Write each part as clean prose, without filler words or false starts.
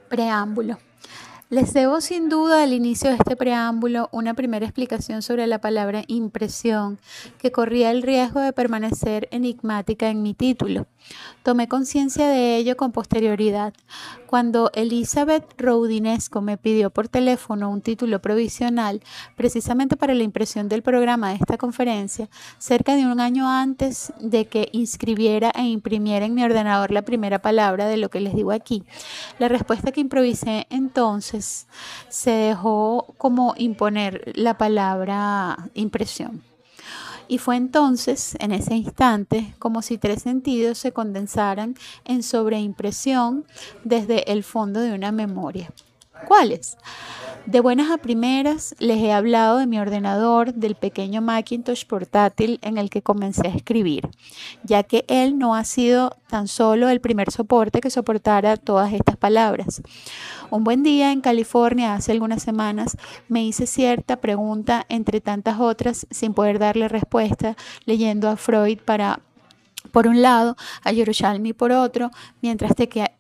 Preámbulo. Les debo sin duda al inicio de este preámbulo una primera explicación sobre la palabra impresión, que corría el riesgo de permanecer enigmática en mi título. Tomé conciencia de ello con posterioridad. Cuando Elizabeth Roudinesco me pidió por teléfono un título provisional, precisamente para la impresión del programa de esta conferencia, cerca de un año antes de que inscribiera e imprimiera en mi ordenador la primera palabra de lo que les digo aquí, la respuesta que improvisé entonces se dejó como imponer la palabra impresión. Y fue entonces, en ese instante, como si tres sentidos se condensaran en sobreimpresión desde el fondo de una memoria. ¿Cuáles? De buenas a primeras les he hablado de mi ordenador, del pequeño Macintosh portátil en el que comencé a escribir, ya que él no ha sido tan solo el primer soporte que soportara todas estas palabras. Un buen día en California, hace algunas semanas, me hice cierta pregunta entre tantas otras sin poder darle respuesta, leyendo a Freud por un lado, a Yerushalmi por otro, mientras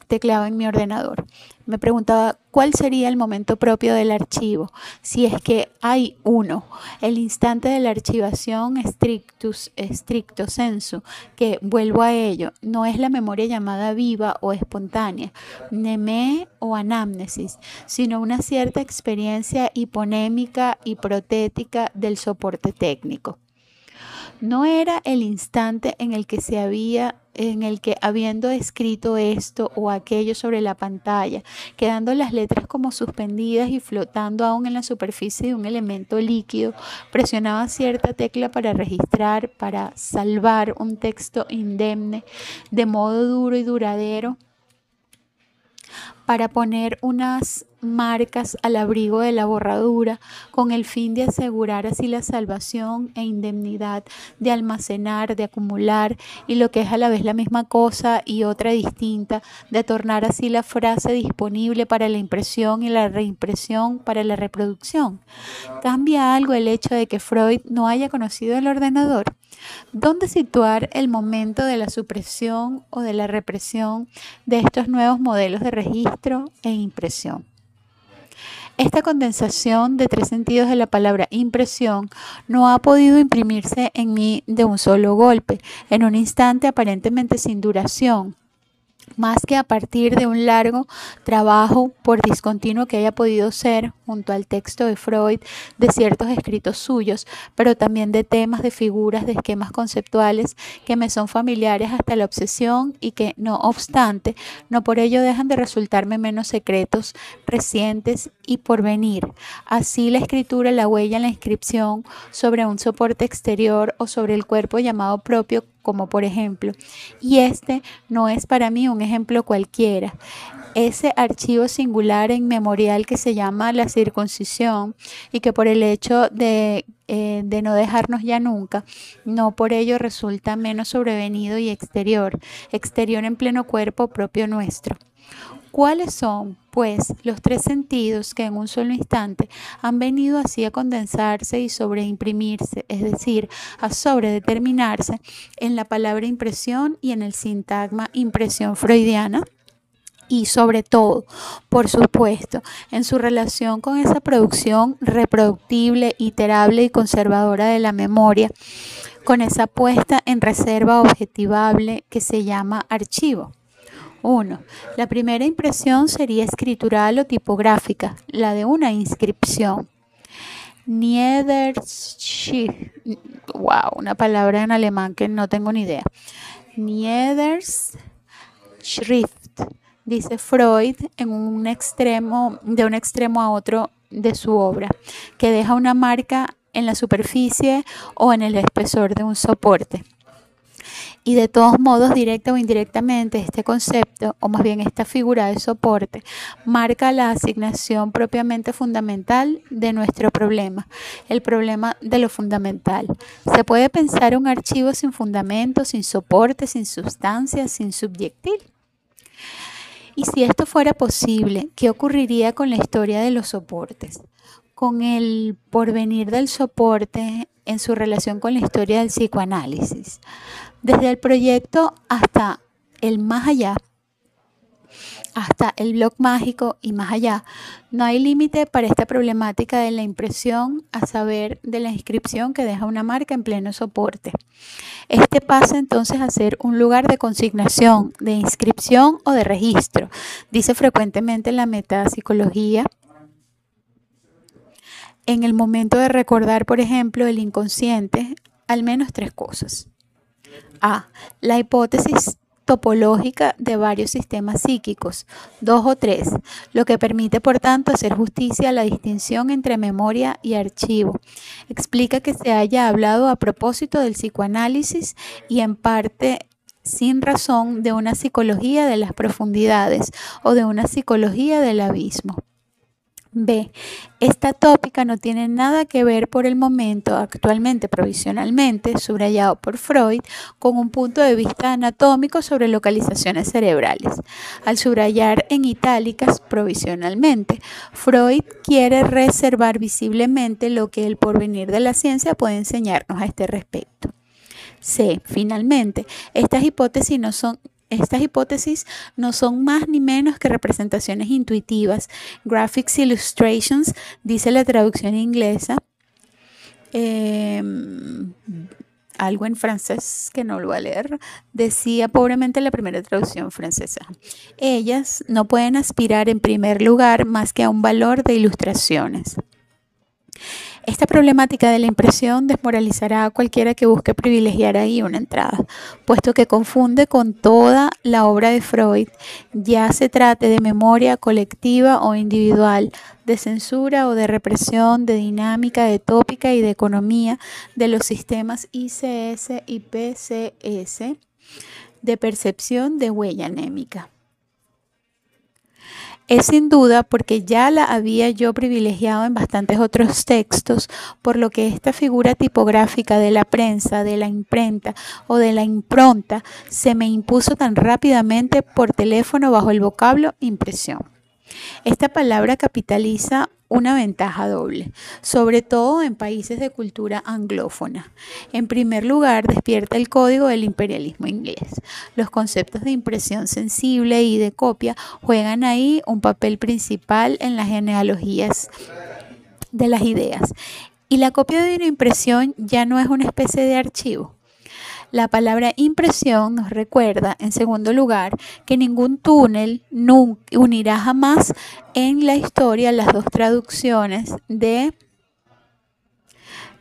tecleaba en mi ordenador. Me preguntaba cuál sería el momento propio del archivo, si es que hay uno, el instante de la archivación stricto sensu, que vuelvo a ello, no es la memoria llamada viva o espontánea, mnemé o anamnesis, sino una cierta experiencia hiponémica y protética del soporte técnico. No era el instante en el que habiendo escrito esto o aquello sobre la pantalla, quedando las letras como suspendidas y flotando aún en la superficie de un elemento líquido, presionaba cierta tecla para registrar, para salvar un texto indemne, de modo duro y duradero, para poner unas marcas al abrigo de la borradura, con el fin de asegurar así la salvación e indemnidad, de almacenar, de acumular, y lo que es a la vez la misma cosa y otra distinta, de tornar así la frase disponible para la impresión y la reimpresión para la reproducción. ¿Cambia algo el hecho de que Freud no haya conocido el ordenador? ¿Dónde situar el momento de la supresión o de la represión de estos nuevos modelos de registro e impresión? Esta condensación de tres sentidos de la palabra impresión no ha podido imprimirse en mí de un solo golpe, en un instante aparentemente sin duración, más que a partir de un largo trabajo, por discontinuo que haya podido ser, junto al texto de Freud, de ciertos escritos suyos, pero también de temas, de figuras, de esquemas conceptuales que me son familiares hasta la obsesión y que, no obstante, no por ello dejan de resultarme menos secretos, recientes y por venir. Así la escritura, la huella en la inscripción sobre un soporte exterior o sobre el cuerpo llamado propio, como por ejemplo, y este no es para mí un ejemplo cualquiera, ese archivo singular e inmemorial que se llama la circuncisión y que por el hecho de no dejarnos ya nunca, no por ello resulta menos sobrevenido y exterior en pleno cuerpo propio nuestro. ¿Cuáles son, pues, los tres sentidos que en un solo instante han venido así a condensarse y sobreimprimirse, es decir, a sobredeterminarse en la palabra impresión y en el sintagma impresión freudiana? Y sobre todo, por supuesto, en su relación con esa producción reproductible, iterable y conservadora de la memoria, con esa puesta en reserva objetivable que se llama archivo. 1. La primera impresión sería escritural o tipográfica, la de una inscripción. Niederschrift, wow, una palabra en alemán que no tengo ni idea. Niederschrift, dice Freud de un extremo a otro de su obra, que deja una marca en la superficie o en el espesor de un soporte. Y de todos modos, directa o indirectamente, este concepto, o más bien esta figura de soporte, marca la asignación propiamente fundamental de nuestro problema, el problema de lo fundamental. Se puede pensar un archivo sin fundamento, sin soporte, sin sustancia, sin subyectil. Y si esto fuera posible, ¿qué ocurriría con la historia de los soportes? Con el porvenir del soporte en su relación con la historia del psicoanálisis. Desde el proyecto hasta el más allá, hasta el blog mágico y más allá. No hay límite para esta problemática de la impresión, a saber, de la inscripción que deja una marca en pleno soporte. Este pasa entonces a ser un lugar de consignación, de inscripción o de registro. Dice frecuentemente la metapsicología. En el momento de recordar, por ejemplo, el inconsciente, al menos 3 cosas. A. La hipótesis topológica de varios sistemas psíquicos, 2 o 3, lo que permite, por tanto, hacer justicia a la distinción entre memoria y archivo. Explica que se haya hablado a propósito del psicoanálisis y en parte sin razón de una psicología de las profundidades o de una psicología del abismo. B. Esta tópica no tiene nada que ver por el momento, actualmente provisionalmente, subrayado por Freud, con un punto de vista anatómico sobre localizaciones cerebrales. Al subrayar en itálicas provisionalmente, Freud quiere reservar visiblemente lo que el porvenir de la ciencia puede enseñarnos a este respecto. C. Finalmente, estas hipótesis no son más ni menos que representaciones intuitivas. Graphics illustrations, dice la traducción inglesa. Algo en francés que no lo voy a leer. Decía pobremente la primera traducción francesa. Ellas no pueden aspirar en primer lugar más que a un valor de ilustraciones. Esta problemática de la impresión desmoralizará a cualquiera que busque privilegiar ahí una entrada, puesto que confunde con toda la obra de Freud, ya se trate de memoria colectiva o individual, de censura o de represión, de dinámica, de tópica y de economía de los sistemas ICS y PCS, de percepción de huella anémica. Es sin duda porque ya la había yo privilegiado en bastantes otros textos, por lo que esta figura tipográfica de la prensa, de la imprenta o de la impronta se me impuso tan rápidamente por teléfono bajo el vocablo impresión. Esta palabra capitaliza una ventaja doble, sobre todo en países de cultura anglófona. En primer lugar, despierta el código del imperialismo inglés. Los conceptos de impresión sensible y de copia juegan ahí un papel principal en las genealogías de las ideas. Y la copia de una impresión ya no es una especie de archivo. La palabra impresión nos recuerda, en segundo lugar, que ningún túnel unirá jamás en la historia las dos traducciones de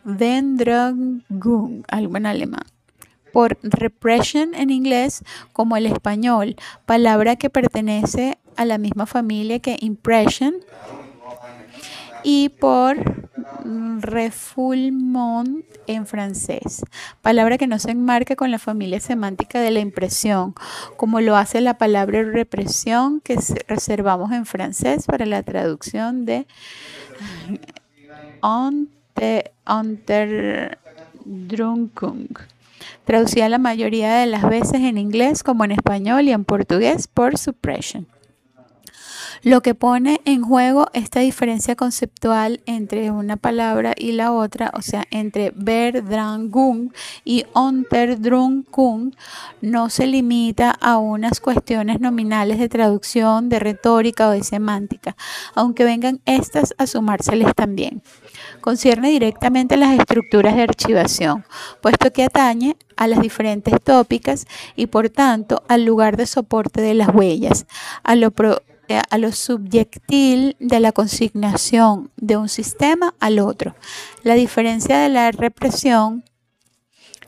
Verdrängung, algo en alemán, por repression en inglés como el español, palabra que pertenece a la misma familia que impression, y por refoulement en francés, palabra que no se enmarca con la familia semántica de la impresión, como lo hace la palabra represión que reservamos en francés para la traducción de Unterdrückung, traducida la mayoría de las veces en inglés como en español y en portugués por suppression. Lo que pone en juego esta diferencia conceptual entre una palabra y la otra, o sea, entre Verdrängung y Unterdrückung, no se limita a unas cuestiones nominales de traducción, de retórica o de semántica, aunque vengan estas a sumárseles también. Concierne directamente a las estructuras de archivación, puesto que atañe a las diferentes tópicas y, por tanto, al lugar de soporte de las huellas, a lo subyectil de la consignación de un sistema al otro. La diferencia de la represión,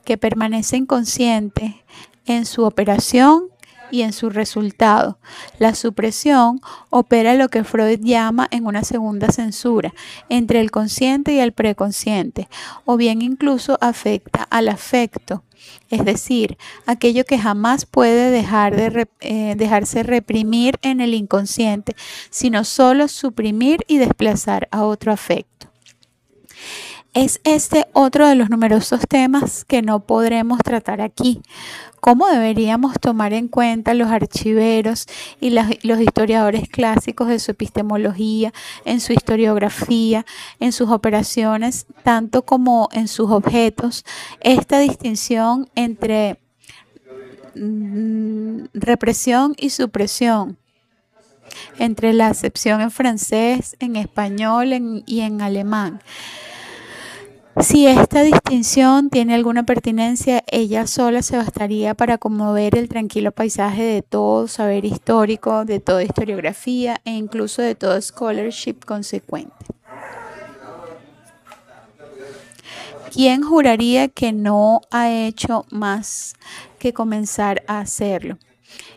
que permanece inconsciente en su operación y en su resultado. La supresión opera lo que Freud llama en una segunda censura, entre el consciente y el preconsciente, o bien incluso afecta al afecto, es decir, aquello que jamás puede dejarse reprimir en el inconsciente, sino solo suprimir y desplazar a otro afecto. Es este otro de los numerosos temas que no podremos tratar aquí. ¿Cómo deberíamos tomar en cuenta los archiveros y los historiadores clásicos de su epistemología, en su historiografía, en sus operaciones, tanto como en sus objetos, esta distinción entre represión y supresión? entre la acepción en francés, en español y en alemán. Si esta distinción tiene alguna pertinencia, ella sola se bastaría para conmover el tranquilo paisaje de todo saber histórico, de toda historiografía e incluso de todo scholarship consecuente. ¿Quién juraría que no ha hecho más que comenzar a hacerlo?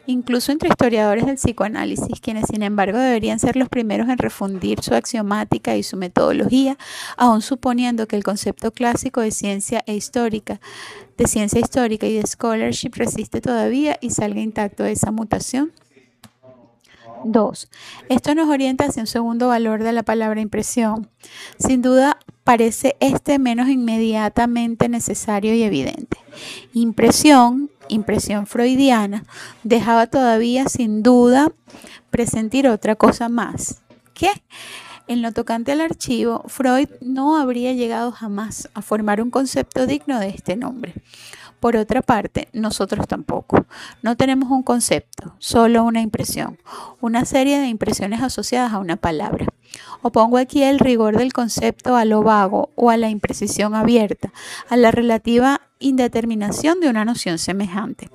Incluso entre historiadores del psicoanálisis, quienes sin embargo deberían ser los primeros en refundir su axiomática y su metodología, aun suponiendo que el concepto clásico de ciencia histórica y de scholarship resiste todavía y salga intacto de esa mutación. 2. Esto nos orienta hacia un segundo valor de la palabra impresión. Sin duda, parece menos inmediatamente necesario y evidente. Impresión freudiana, dejaba todavía sin duda presentir otra cosa más. ¿Qué? En lo tocante al archivo, Freud no habría llegado jamás a formar un concepto digno de este nombre. Por otra parte, nosotros tampoco. No tenemos un concepto, solo una impresión, una serie de impresiones asociadas a una palabra. Opongo aquí el rigor del concepto a lo vago o a la imprecisión abierta, a la relativa indeterminación de una noción semejante.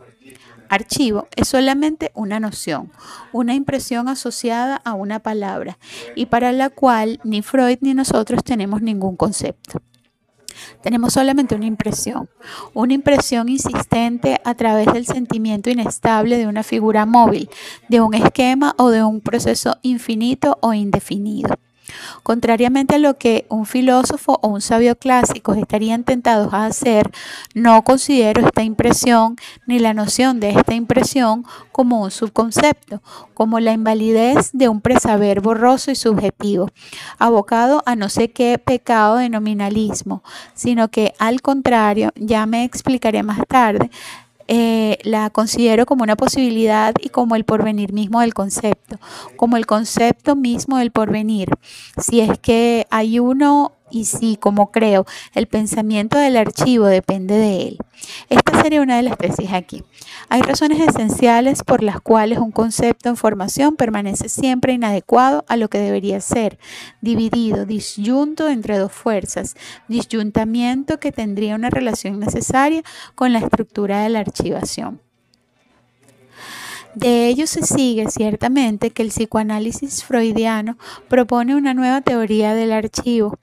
Archivo es solamente una noción, una impresión asociada a una palabra y para la cual ni Freud ni nosotros tenemos ningún concepto. Tenemos solamente una impresión insistente a través del sentimiento inestable de una figura móvil, de un esquema o de un proceso infinito o indefinido. Contrariamente a lo que un filósofo o un sabio clásico estarían tentados a hacer, no considero esta impresión ni la noción de esta impresión como un subconcepto, como la invalidez de un presaber borroso y subjetivo, abocado a no sé qué pecado de nominalismo, sino que al contrario, ya me explicaré más tarde, la considero como una posibilidad y como el porvenir mismo del concepto, como el concepto mismo del porvenir. Si es que hay uno y si, como creo, el pensamiento del archivo depende de él. Esta sería una de las tesis aquí. Hay razones esenciales por las cuales un concepto en formación permanece siempre inadecuado a lo que debería ser, dividido, disyunto entre dos fuerzas, disyuntamiento que tendría una relación necesaria con la estructura de la archivación. De ello se sigue ciertamente que el psicoanálisis freudiano propone una nueva teoría del archivo.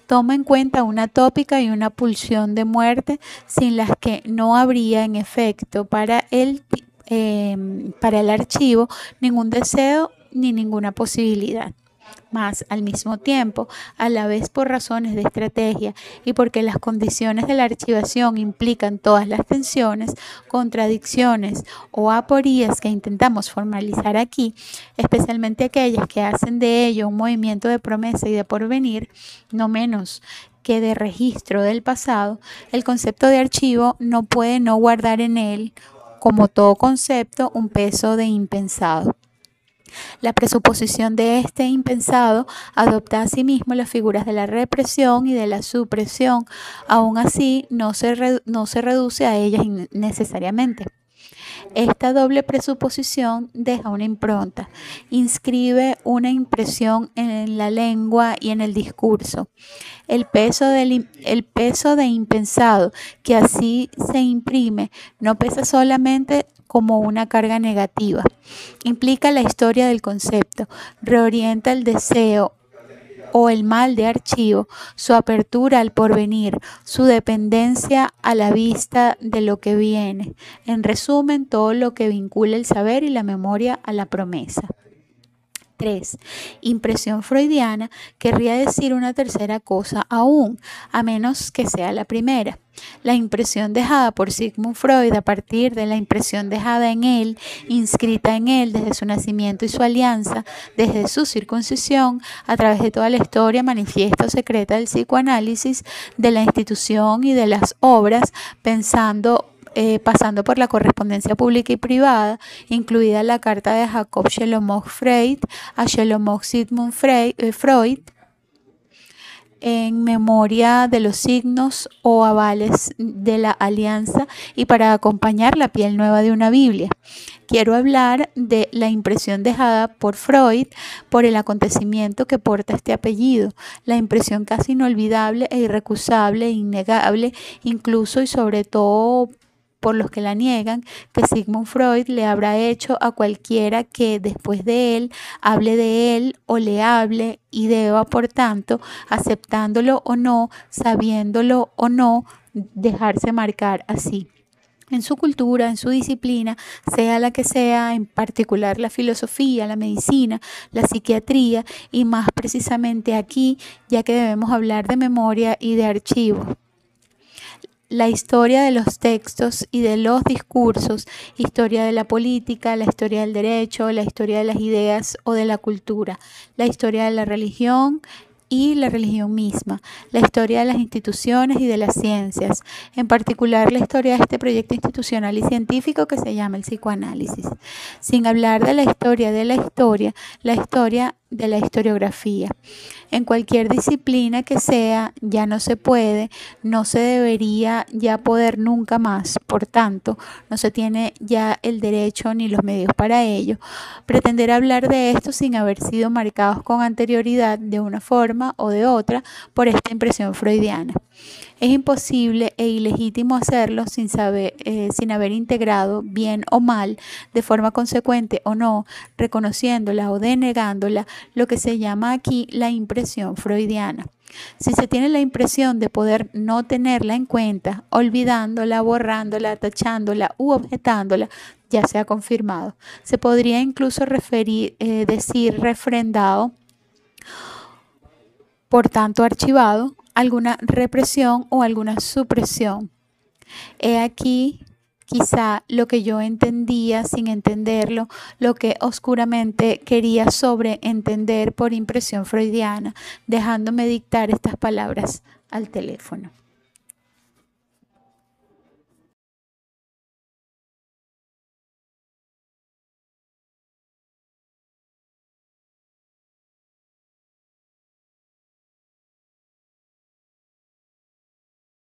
Toma en cuenta una tópica y una pulsión de muerte sin las que no habría en efecto para el archivo ningún deseo ni ninguna posibilidad. Mas, al mismo tiempo, a la vez por razones de estrategia y porque las condiciones de la archivación implican todas las tensiones, contradicciones o aporías que intentamos formalizar aquí, especialmente aquellas que hacen de ello un movimiento de promesa y de porvenir, no menos que de registro del pasado, el concepto de archivo no puede no guardar en él, como todo concepto, un peso de impensado. La presuposición de este impensado adopta asimismo las figuras de la represión y de la supresión, aún así no se reduce a ellas necesariamente. Esta doble presuposición deja una impronta, inscribe una impresión en la lengua y en el discurso. El peso de impensado que así se imprime no pesa solamente como una carga negativa. Implica la historia del concepto, reorienta el deseo o el mal de archivo, su apertura al porvenir, su dependencia a la vista de lo que viene. En resumen, todo lo que vincula el saber y la memoria a la promesa. 3. Impresión freudiana querría decir una tercera cosa aún, a menos que sea la primera. La impresión dejada por Sigmund Freud a partir de la impresión dejada en él, inscrita en él desde su nacimiento y su alianza, desde su circuncisión, a través de toda la historia manifiesta o secreta del psicoanálisis, de la institución y de las obras, pasando por la correspondencia pública y privada, incluida la carta de Jacob Shlomo Freud a Shlomo Sigmund Freud, en memoria de los signos o avales de la alianza y para acompañar la piel nueva de una Biblia. Quiero hablar de la impresión dejada por Freud por el acontecimiento que porta este apellido, la impresión casi inolvidable e irrecusable, innegable, incluso y sobre todo por los que la niegan, que Sigmund Freud le habrá hecho a cualquiera que después de él hable de él o le hable y deba, por tanto, aceptándolo o no, sabiéndolo o no, dejarse marcar así en su cultura, en su disciplina, sea la que sea, en particular la filosofía, la medicina, la psiquiatría y más precisamente aquí, ya que debemos hablar de memoria y de archivo. La historia de los textos y de los discursos, historia de la política, la historia del derecho, la historia de las ideas o de la cultura, la historia de la religión y la religión misma, la historia de las instituciones y de las ciencias, en particular la historia de este proyecto institucional y científico que se llama el psicoanálisis, sin hablar de la historia de la historia de la historiografía. En cualquier disciplina que sea, ya no se puede, no se debería ya poder nunca más, por tanto, no se tiene ya el derecho ni los medios para ello, pretender hablar de esto sin haber sido marcados con anterioridad de una forma o de otra por esta impresión freudiana. Es imposible e ilegítimo hacerlo sin haber integrado, bien o mal, de forma consecuente o no, reconociéndola o denegándola, lo que se llama aquí la impresión freudiana. Si se tiene la impresión de poder no tenerla en cuenta, olvidándola, borrándola, tachándola u objetándola, ya se ha confirmado. Se podría incluso decir refrendado, por tanto archivado, alguna represión o alguna supresión. He aquí quizá lo que yo entendía sin entenderlo, lo que oscuramente quería sobreentender por impresión freudiana, dejándome dictar estas palabras al teléfono.